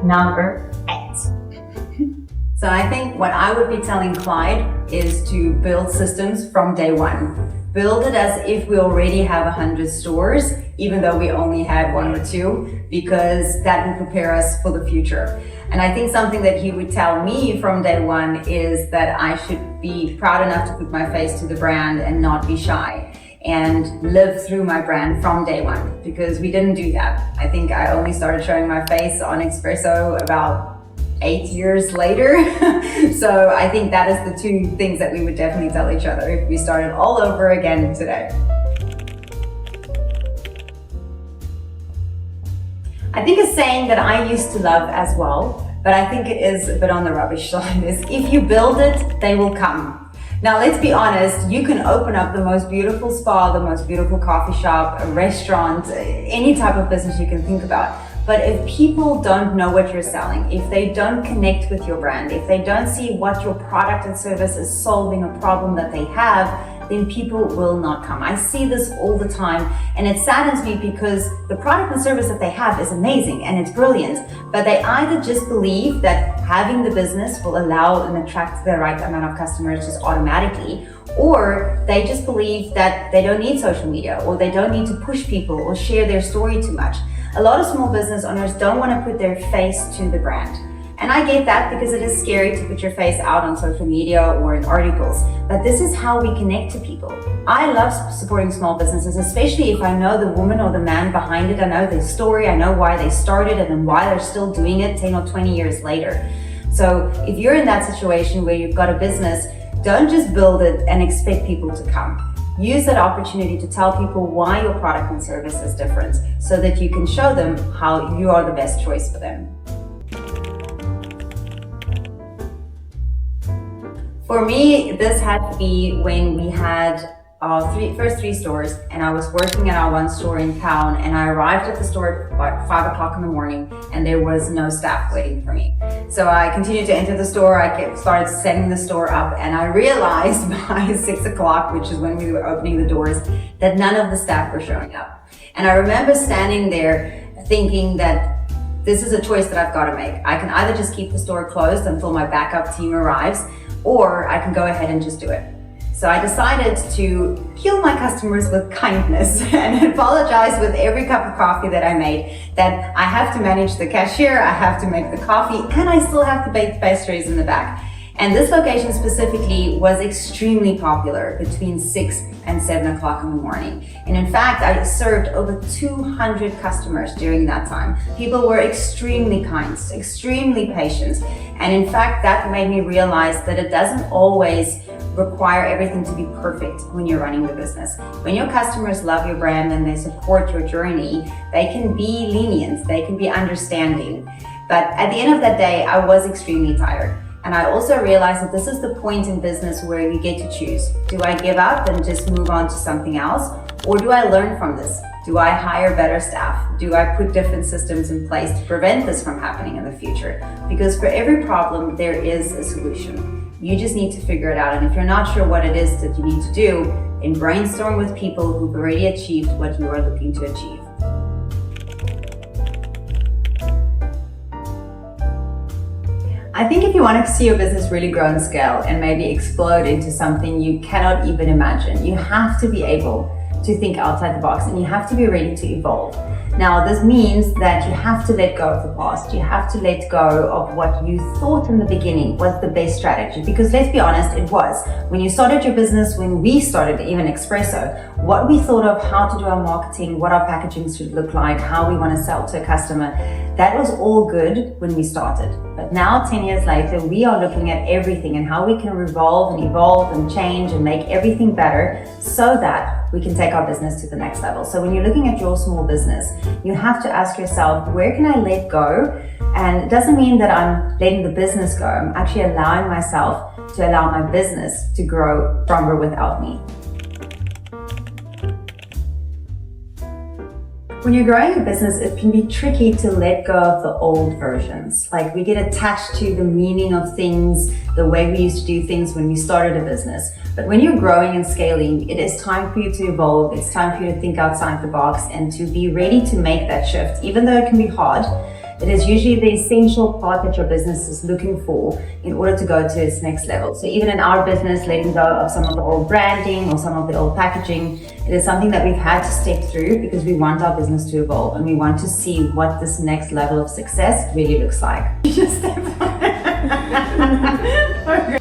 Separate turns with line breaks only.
number 8. So I think what I would be telling Clyde is to build systems from day one. Build it as if we already have 100 stores, even though we only had 1 or 2, because that will prepare us for the future. And I think something that he would tell me from day one is that I should be proud enough to put my face to the brand and not be shy and live through my brand from day one, because we didn't do that. I think I only started showing my face on Xpresso about 8 years later. So I think that is the 2 things that we would definitely tell each other if we started all over again today. I think a saying that I used to love as well, but I think it is a bit on the rubbish side, is if you build it, they will come. Now, let's be honest, you can open up the most beautiful spa, the most beautiful coffee shop, a restaurant, any type of business you can think about. But if people don't know what you're selling, if they don't connect with your brand, if they don't see what your product and service is solving a problem that they have, then people will not come. I see this all the time, and it saddens me because the product and service that they have is amazing and it's brilliant, but they either just believe that having the business will allow and attract the right amount of customers just automatically, or they just believe that they don't need social media, or they don't need to push people or share their story too much. A lot of small business owners don't want to put their face to the brand. And I get that, because it is scary to put your face out on social media or in articles, but this is how we connect to people. I love supporting small businesses, especially if I know the woman or the man behind it. I know their story, I know why they started it and why they're still doing it 10 or 20 years later. So if you're in that situation where you've got a business, don't just build it and expect people to come. Use that opportunity to tell people why your product and service is different, so that you can show them how you are the best choice for them. For me, this had to be when we had our first 3 stores, and I was working at our 1 store in town, and I arrived at the store at about 5 o'clock in the morning, and there was no staff waiting for me. So I continued to enter the store, I started setting the store up, and I realized by 6 o'clock, which is when we were opening the doors, that none of the staff were showing up. And I remember standing there thinking that this is a choice that I've got to make. I can either just keep the store closed until my backup team arrives, or I can go ahead and just do it. So I decided to kill my customers with kindness and apologize with every cup of coffee that I made, that I have to manage the cashier, I have to make the coffee, and I still have to bake pastries in the back. And this location specifically was extremely popular between 6 and 7 o'clock in the morning. And in fact, I served over 200 customers during that time. People were extremely kind, extremely patient. And in fact, that made me realize that it doesn't always require everything to be perfect when you're running the business. When your customers love your brand and they support your journey, they can be lenient, they can be understanding. But at the end of that day, I was extremely tired. And I also realized that this is the point in business where you get to choose. Do I give up and just move on to something else? Or do I learn from this? Do I hire better staff? Do I put different systems in place to prevent this from happening in the future? Because for every problem, there is a solution. You just need to figure it out. And if you're not sure what it is that you need to do, then brainstorm with people who've already achieved what you are looking to achieve. I think if you want to see your business really grow and scale and maybe explode into something you cannot even imagine, you have to be able to think outside the box and you have to be ready to evolve. Now, this means that you have to let go of the past. You have to let go of what you thought in the beginning was the best strategy. Because let's be honest, it was. When you started your business, when we started even Xpresso, what we thought of how to do our marketing, what our packaging should look like, how we want to sell to a customer, that was all good when we started. But now, 10 years later, we are looking at everything and how we can revolve and evolve and change and make everything better so that we can take our business to the next level. So when you're looking at your small business, you have to ask yourself, where can I let go? And it doesn't mean that I'm letting the business go. I'm actually allowing myself to allow my business to grow stronger without me. When you're growing a business, it can be tricky to let go of the old versions. Like, we get attached to the meaning of things, the way we used to do things when we started a business. But when you're growing and scaling, it is time for you to evolve. It's time for you to think outside the box and to be ready to make that shift. Even though it can be hard, It is usually the essential part that your business is looking for in order to go to its next level. So even in our business, letting go of some of the old branding or some of the old packaging, it is something that we've had to step through because we want our business to evolve and we want to see what this next level of success really looks like.
Okay.